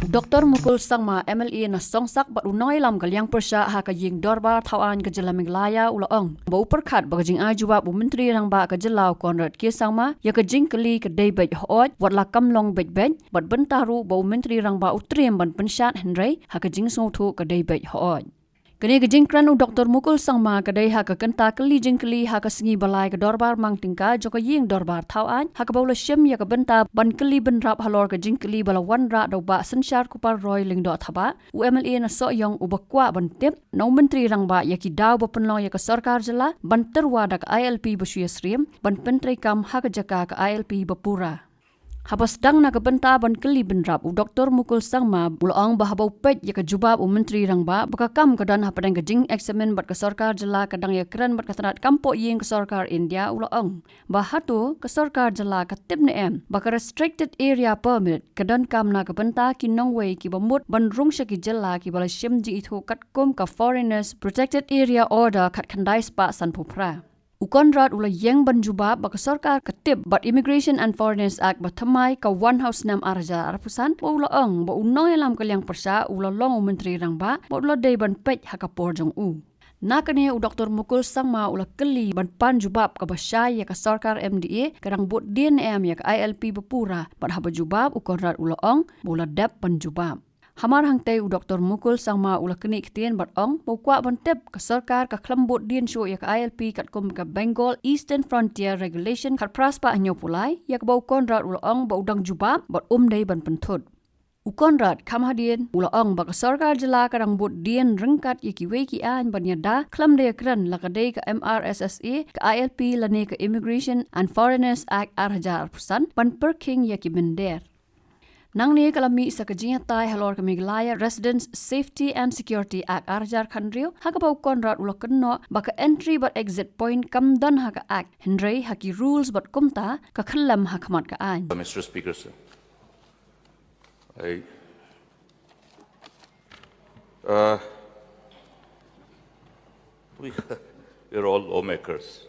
Dr. Mukul sangma MLA na songsak bat unoi lam kalyang persya ha ka ying dorbar thawan ka jela Meghalaya ulaong. Bau perkhat ba jing Jubab menteri rang ba ka jelau konrad ke sangma ya ka jing kali ka dei bej Hooid Watla kamlong bej bej bat bentaru bau menteri rang ba Triem ban Pynshad Henry ha ka jing songthu ka dei bej Hooid. Kini ka jing kranu Dr. Mukul sangma ka dei ha ka kenta kali jing kali ha ka sengi balai ka dorbar mang tingka jo ka ying dorbar thawan ha ka baula syem ya ka benta ban kali ben rap halor ka jing kali bala wan ra do ba sensyar kupar roy ling do thaba UMLA na so yong ubakwa ban tip no menteri rang ba ya ki daw ba penlo ya ka sarkar jela ban terwa dak ILP basya Triem ban pentri kam ha ka jaka ka ILP bapura. Habas dang na kabenta ban keli benrap Dr. Mukul sangma bulaong bahabau pej ya ka Jubab menteri rang ba baka kam kadan hapadang ka jing eksamen bat ka sarkar jela kadang ya keren bat ka sanat kampo ying ka sarkar India ulaong bahatu ka sarkar jela ka tibne em baka restricted area permit kadan kam na kabenta ki nongwei ki bamut ban rung sya ki jela ki bala syem ji ithu kat kum ka foreigners protected area order kat khandai spa san phupra. Ukonrad ula yang ban Jubab baka sarkar ketip bat Immigration and Foreigners Act bathamai ka 106 arja arpusan ba ula ong ba unoi lam kalyang persya ula long menteri rang ba ula dei ban pej hakapor jong u. Nakane Dr. Mukul sangma ula keli ban pan Jubab ka basyay ya ka sarkar MDA kadang Bud-Dien ya ka ILP bapura bat haba Jubab ukonrad ula ong ula dep ban Jubab. Hamar hangtay Dr. Mukul sangma ula kini kitien bat ong pokwa bantep ka sarkar ka Khlem Bud-Dien Shuh ya ka ILP kat kum ka Bengal Eastern Frontier Regulation kat praspa anyo pulai ya ka bau konrad ula ong ba udang Jubab bat day ban penthut. Ukonrad kamhadien ula ong ba ka sarkar jela kadang Bud-Dien rengkat ya ki wei ki an ban yada Khlem de kran la ka dei ka MRSSA ka ILP lane ka Immigration and Foreigners Act arhajar pusan ban perking ya ki bender. Nang ni kalami sa kajinya tay halor ka Meghalaya Residents Safety and Security Act arjar khandrio hakabaw konrad ulo kenno baka entry but exit point kamdan haka act Henry haki rules but kumta ka Khlem hakamat ka an. Mr. Speaker, sir, we're all lawmakers,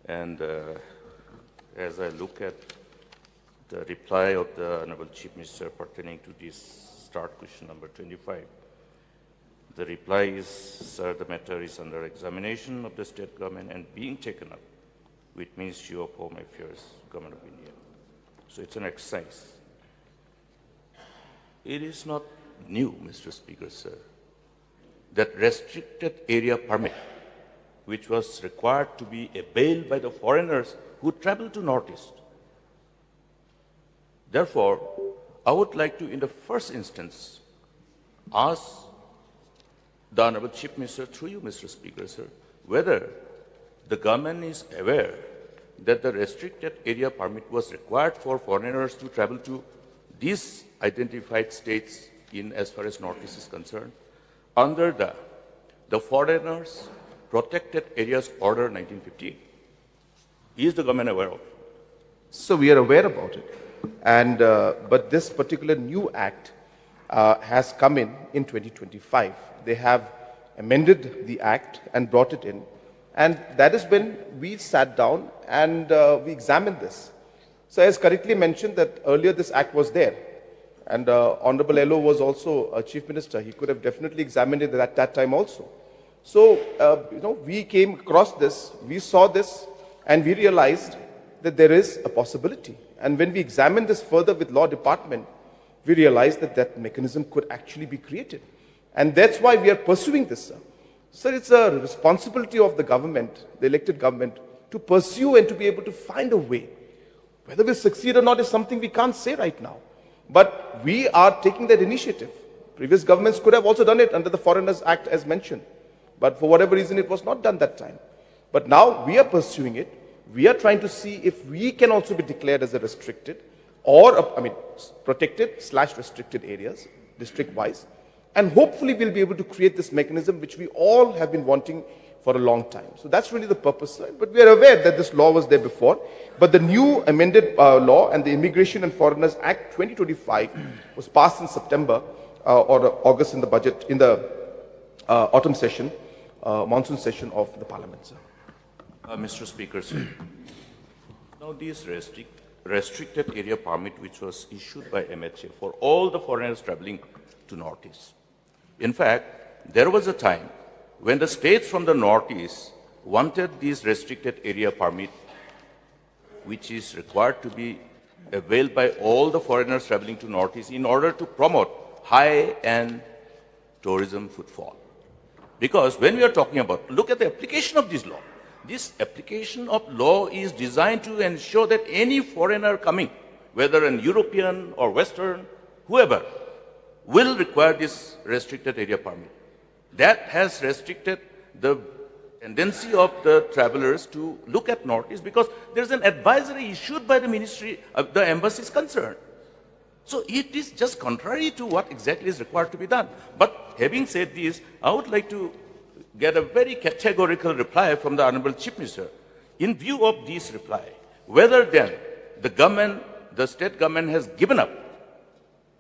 and as I look at the reply of the Honorable Chief Minister pertaining to this start question number 25. The reply is, sir, the matter is under examination of the state government and being taken up with Ministry of Home Affairs, Government of India. So it's an exercise. It is not new, Mr. Speaker, sir, that restricted area permit, which was required to be availed by the foreigners who travel to Northeast. Therefore, I would like to, in the first instance, ask the Honorable Chief Minister, through you, Mr. Speaker, sir, whether the government is aware that the restricted area permit was required for foreigners to travel to these identified states in as far as Northeast is concerned under the Foreigners Protected Areas Order 1958. Is the government aware of it? So we are aware about it. And but this particular new act has come in 2025. They have amended the act and brought it in, and that is when we sat down and we examined this. So as correctly mentioned that earlier this act was there, and Honorable LO was also a Chief Minister. He could have definitely examined it at that time also. So we came across this, we saw this, and we realized that there is a possibility. And when we examined this further with Law Department, we realized that that mechanism could actually be created. And that's why we are pursuing this, sir. Sir, it's a responsibility of the government, the elected government, to pursue and to be able to find a way. Whether we succeed or not is something we can't say right now. But we are taking that initiative. Previous governments could have also done it under the Foreigners Act as mentioned. But for whatever reason, it was not done that time. But now we are pursuing it. We are trying to see if we can also be declared as a restricted or, protected/restricted areas, district-wise. And hopefully we'll be able to create this mechanism which we all have been wanting for a long time. So that's really the purpose. But we are aware that this law was there before. But the new amended law and the Immigration and Foreigners Act 2025 was passed in September or August in the budget, in the autumn session, monsoon session of the Parliament, sir. Mr. Speaker, sir. Now these restricted area permit which was issued by MHA for all the foreigners traveling to Northeast. In fact, there was a time when the states from the Northeast wanted this restricted area permit, which is required to be availed by all the foreigners traveling to Northeast in order to promote high-end tourism footfall. Because when we are talking about, look at the application of this law. This application of law is designed to ensure that any foreigner coming, whether an European or Western, whoever, will require this restricted area permit. That has restricted the tendency of the travelers to look at Northeast because there's an advisory issued by the ministry, the embassies concerned. So it is just contrary to what exactly is required to be done. But having said this, I would like to get a very categorical reply from the Honorable Chief Minister. In view of this reply, whether then the government, the state government has given up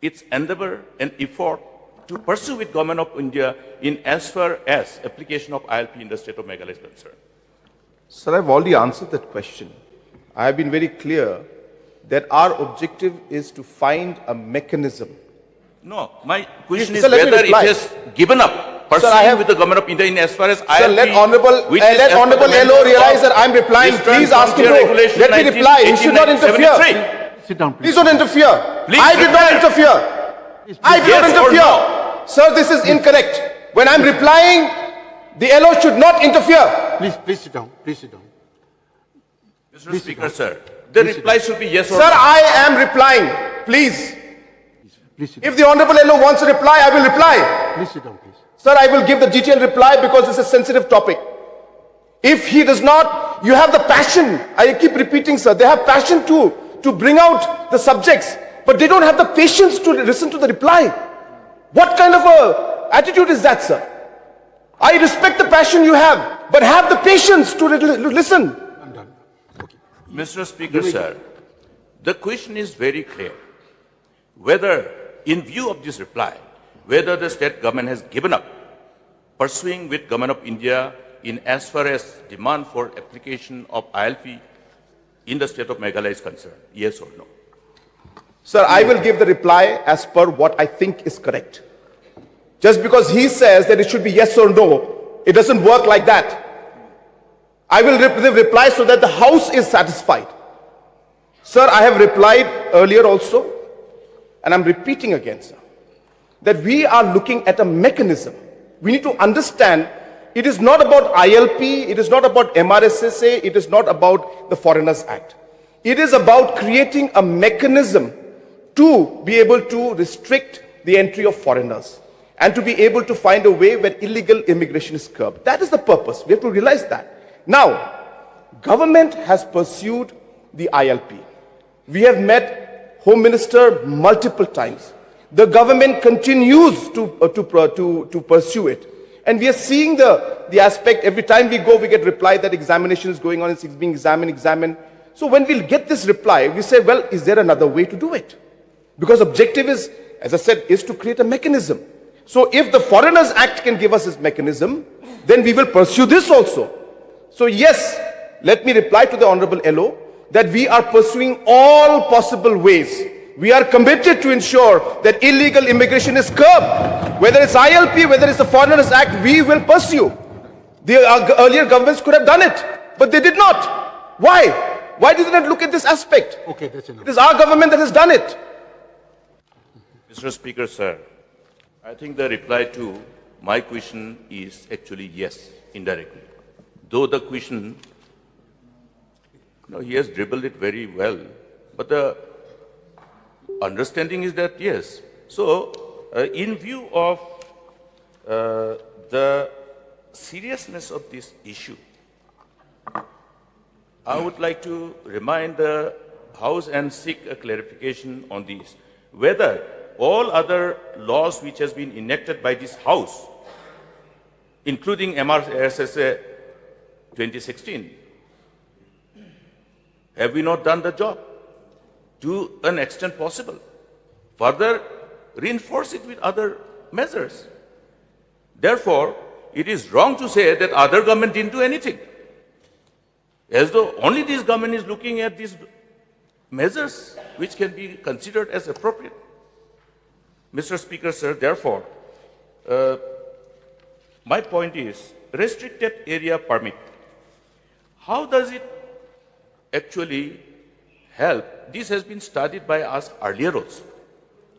its endeavor and effort to pursue with Government of India in as far as application of ILP in the state of Meghalaya is concerned. Sir, I've already answered that question. I have been very clear that our objective is to find a mechanism. No, my question is Sir, let me whether it reply. has given up pursuing with the Government of India in as far as ILP. Sir, let Honorable LO realize that I'm replying. Please ask him to let me reply. He should not interfere. Sit down, please. Please don't interfere. Please I did not reply. interfere. I did not Yes or interfere. Sir, this is incorrect. When I'm replying, the LO should not interfere. Please sit down. Please sit down. Mr. Speaker, sir, the reply should be yes or Sir, no. I am replying. Please. Please sit down. If the Honorable LO wants a reply, I will reply. Please sit down, please. Sir, I will give the detailed reply because it's a sensitive topic. If he does not, you have the passion. I keep repeating, sir, they have passion too, to bring out the subjects, but they don't have the patience to listen to the reply. What kind of a attitude is that, sir? I respect the passion you have, but have the patience to listen. I'm done. Okay. Mr. Speaker, sir, the question is very clear. Whether, in view of this reply, whether the state government has given up pursuing with Government of India in as far as demand for application of ILP in the state of Meghalaya is concerned, yes or no? Sir, I will give the reply as per what I think is correct. Just because he says that it should be yes or no, it doesn't work like that. I will reply so that the House is satisfied. Sir, I have replied earlier also, and I'm repeating again, sir, that we are looking at a mechanism. We need to understand it is not about ILP, it is not about MRSSA, it is not about the Foreigners Act. It is about creating a mechanism to be able to restrict the entry of foreigners and to be able to find a way where illegal immigration is curbed. That is the purpose. We have to realize that. Now, government has pursued the ILP. We have met Home Minister multiple times. The government continues to pursue it. And we are seeing the aspect, every time we go, we get reply that examination is going on, it's being examined. So when we'll get this reply, we say, well, is there another way to do it? Because objective is, as I said, is to create a mechanism. So if the Foreigners Act can give us this mechanism, then we will pursue this also. So yes, let me reply to the Honorable LO that we are pursuing all possible ways. We are committed to ensure that illegal immigration is curbed. Whether it's ILP, whether it's the Foreigners Act, we will pursue. The earlier governments could have done it, but they did not. Why? Why did they not look at this aspect? Okay, that's enough. It is our government that has done it. Mr. Speaker, sir, I think the reply to my question is actually yes, indirectly. Though the question, he has dribbled it very well, but the understanding is that yes. So, in view of the seriousness of this issue, I would like to remind the House and seek a clarification on this. Whether all other laws which has been enacted by this House, including MRSSA 2016, have we not done the job to an extent possible? Further, reinforce it with other measures. Therefore, it is wrong to say that other government didn't do anything. As though only this government is looking at this measures which can be considered as appropriate. Mr. Speaker, sir, therefore, my point is, restricted area permit, how does it actually help? This has been studied by us earlier also.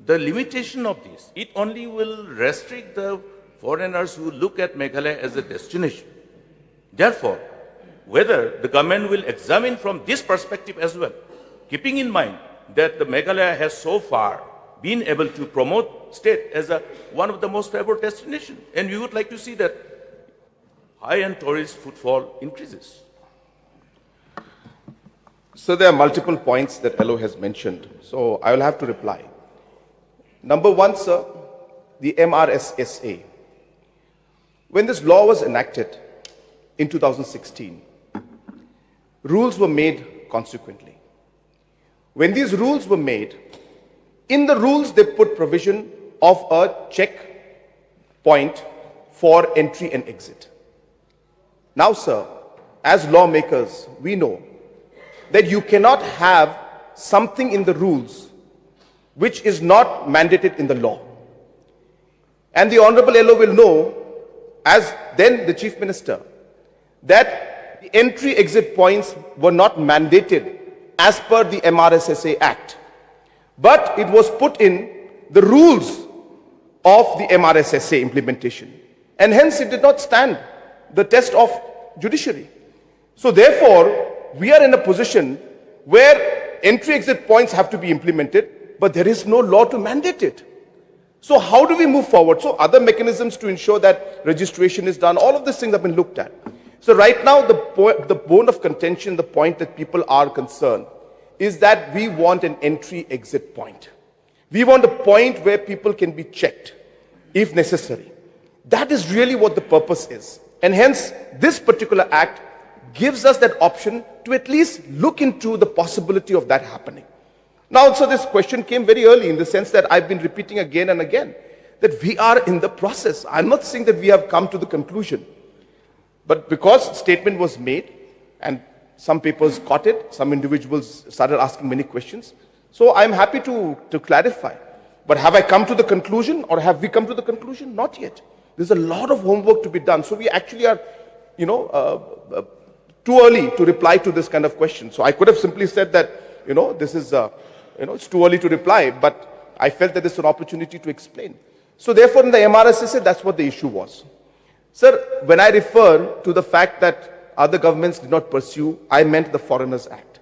The limitation of this, it only will restrict the foreigners who look at Meghalaya as a destination. Therefore, whether the government will examine from this perspective as well, keeping in mind that the Meghalaya has so far been able to promote state as one of the most favored destinations, and we would like to see that high-end tourist footfall increases. So there are multiple points that LO has mentioned, so I will have to reply. Number one, sir, the MRSSA. When this law was enacted in 2016, rules were made consequently. When these rules were made, in the rules they put provision of a check point for entry and exit. Now, sir, as lawmakers, we know that you cannot have something in the rules which is not mandated in the law. And the Honorable LO will know, as then the Chief Minister, that the entry-exit points were not mandated as per the MRSSA Act. But it was put in the rules of the MRSSA implementation. And hence it did not stand the test of judiciary. So therefore, we are in a position where entry-exit points have to be implemented, but there is no law to mandate it. So how do we move forward? So other mechanisms to ensure that registration is done, all of these things have been looked at. So right now, the bone of contention, the point that people are concerned, is that we want an entry-exit point. We want a point where people can be checked, if necessary. That is really what the purpose is. And hence, this particular act gives us that option to at least look into the possibility of that happening. Now, so this question came very early in the sense that I've been repeating again and again that we are in the process. I'm not saying that we have come to the conclusion. But because statement was made and some papers caught it, some individuals started asking many questions. So I'm happy to clarify. But have I come to the conclusion or have we come to the conclusion? Not yet. There's a lot of homework to be done. So we actually are, too early to reply to this kind of question. So I could have simply said that, this is, it's too early to reply, but I felt that this is an opportunity to explain. So therefore, in the MRSSA, that's what the issue was. Sir, when I refer to the fact that other governments did not pursue, I meant the Foreigners Act.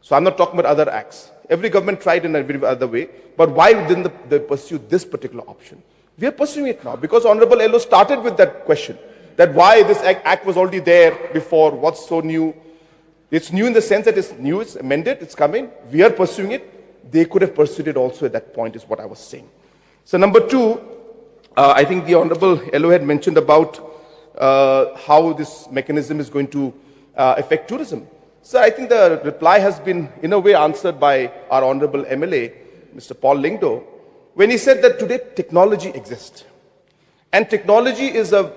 So I'm not talking about other acts. Every government tried in every other way, but why didn't they pursue this particular option? We are pursuing it now because Honorable LO started with that question, that why this act was already there before, what's so new? It's new in the sense that it's new, it's amended, it's coming. We are pursuing it. They could have pursued it also at that point is what I was saying. So number two, I think the Honorable LO had mentioned about how this mechanism is going to affect tourism. So I think the reply has been in a way answered by our Honorable MLA, Mr. Paul Lingdo, when he said that today technology exists. And technology is a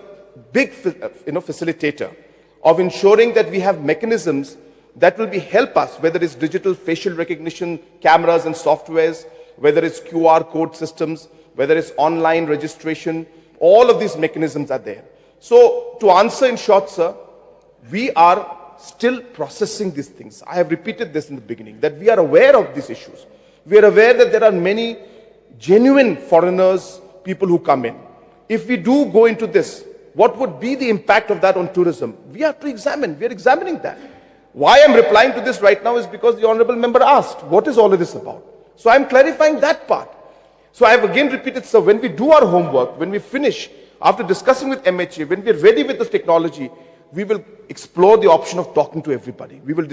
big facilitator of ensuring that we have mechanisms that will help us, whether it's digital facial recognition cameras and softwares, whether it's QR code systems, whether it's online registration, all of these mechanisms are there. So to answer in short, sir, we are still processing these things. I have repeated this in the beginning, that we are aware of these issues. We are aware that there are many genuine foreigners, people who come in. If we do go into this, what would be the impact of that on tourism? We have to examine. We are examining that. Why I'm replying to this right now is because the Honorable Member asked, what is all of this about? So I'm clarifying that part. So I have again repeated, sir, when we do our homework, when we finish, after discussing with MHA, when we're ready with this technology, we will explore the option of talking to everybody. We will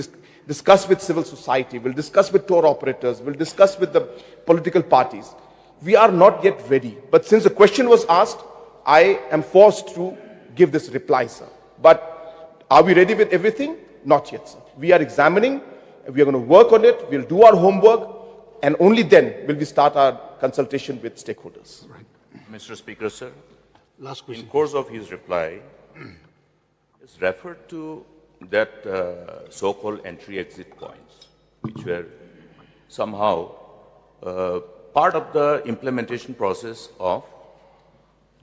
discuss with civil society, we'll discuss with tour operators, we'll discuss with the political parties. We are not yet ready. But since the question was asked, I am forced to give this reply, sir. But are we ready with everything? Not yet, sir. We are examining, we are going to work on it, we'll do our homework, and only then will we start our consultation with stakeholders. Right. Mr. Speaker, sir, Last question. in course of his reply, is referred to that so-called entry-exit points, which were somehow part of the implementation process of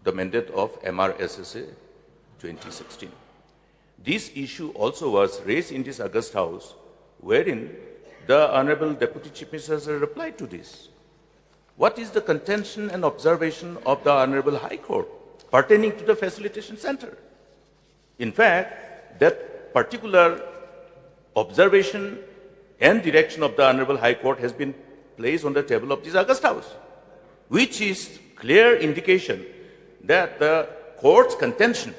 the mandate of MRSSA 2016. This issue also was raised in this August House, wherein the Honorable Deputy Chief Minister replied to this. What is the contention and observation of the Honorable High Court pertaining to the Facilitation Center? In fact, that particular observation and direction of the Honorable High Court has been placed on the table of this August House, which is clear indication that the court's contention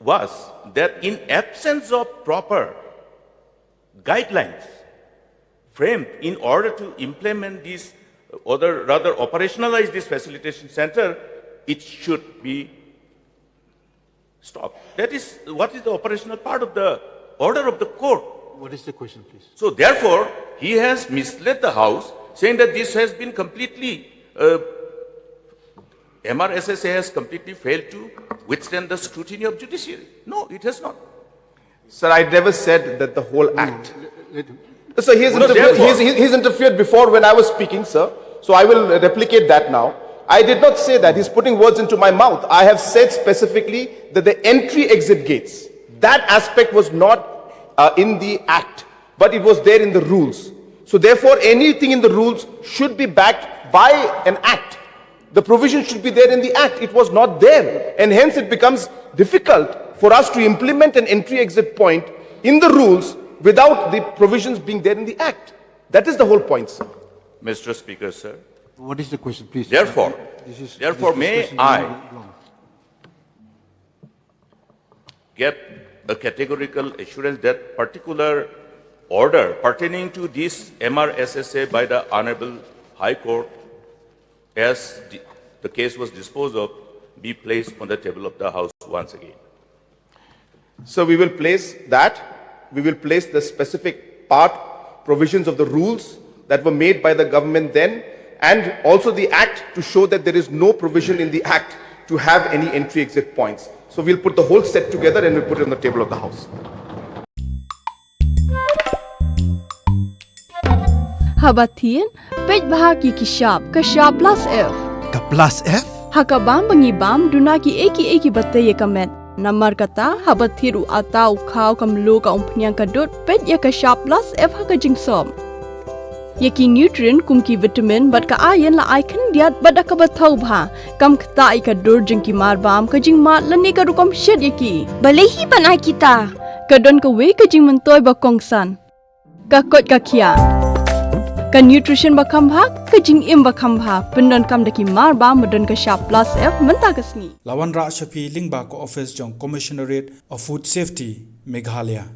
was that in absence of proper guidelines framed in order to implement this, or rather operationalize this facilitation center, it should be stopped. That is what is the operational part of the order of the court. What is the question, please? So therefore, he has misled the House, saying that this has been completely, MRSSA has completely failed to withstand the scrutiny of judiciary. No, it has not. Sir, I never said that the whole act. Let him. So he's interfered before when I was speaking, sir. So I will replicate that now. I did not say that. He's putting words into my mouth. I have said specifically that the entry-exit gates, that aspect was not in the act, but it was there in the rules. So therefore, anything in the rules should be backed by an act. The provision should be there in the act. It was not there. And hence it becomes difficult for us to implement an entry-exit point in the rules without the provisions being there in the act. That is the whole point, sir. Mr. Speaker, sir. What is the question, please? Therefore, may discussion I long. get a categorical assurance that particular order pertaining to this MRSSA by the Honorable High Court, as the case was disposed of, be placed on the table of the House once again. So we will place that. We will place the specific part, provisions of the rules that were made by the government then, and also the act to show that there is no provision in the act to have any entry-exit points. So we'll put the whole set together and we'll put it on the table of the House. Habatin, pej bahagi kishab, kashab plus F. Ka plus F? Hakabam bangibam dunaki eki bataya kamet. Namar kata habathiru atau kau kamlu ka umpnyang kadut pej ya kashab plus F haka jingsom. Yaki nutrient kumki vitamin bat ka ayan la aikan diat bada ka bathau bha kam kata ika dur jingki marbam ka jing mat lani ka rukom shed yaki balehi panai kita kadon ka we ka jing mentoy ba kongsan ka kot ka kia ka nutrition ba khambha ka jing im ba khambha pendon kam daki marbam medon ka sharp plus F menta kasni Lawan Ra Shafi Lingba ko office jong Commissionerate of Food Safety Meghalaya.